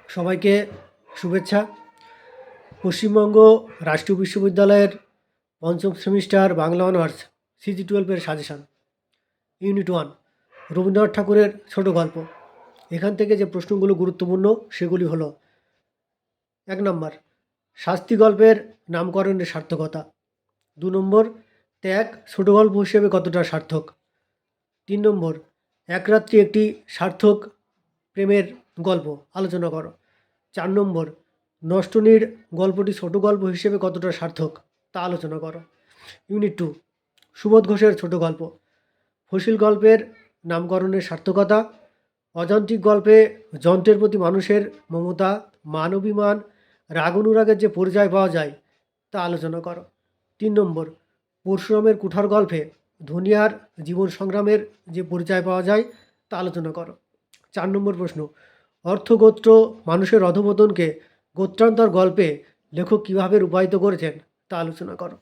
সবাইকে শুভেচ্ছা। পশ্চিমবঙ্গ রাষ্ট্রীয় বিশ্ববিদ্যালয়ের পঞ্চম সেমিস্টার বাংলা অনার্স CG12-এর সাজেশান ইউনিট 1 রবীন্দ্রনাথ ঠাকুরের ছোট গল্প। এখান থেকে যে প্রশ্নগুলো গুরুত্বপূর্ণ সেগুলি হলো: 1 নম্বর, শাস্তি গল্পের নামকরণের সার্থকতা। 2 নম্বর, ত্যাগ ছোট গল্প হিসেবে কতটা সার্থক। 3 নম্বর, এক রাত্রি একটি সার্থক প্রেমের গল্প আলোচনা করো। 4 নম্বর, নষ্টনীড় গল্পটি ছোট গল্প হিসেবে কতটা সার্থক তা আলোচনা করো। ইউনিট 2 সুবোধ ঘোষের ছোট গল্প। ফসিল গল্পের নামকরণের সার্থকতা। অযান্ত্রিক গল্পে যন্ত্রের প্রতি মানুষের মমতা, মানবিমান, রাগ অনুরাগের যে পরিচয় পাওয়া যায় তা আলোচনা করো। 3 নম্বর, পরশুরামের কুঠার গল্পে ধনিয়ার জীবন সংগ্রামের যে পরিচয় পাওয়া যায় তা আলোচনা করো। 4 নম্বর প্রশ্ন, অর্থগোত্র মানুষের অধঃপতনকে গোত্রান্তর গল্পে লেখক কীভাবে রূপায়িত করেছেন তা আলোচনা করো।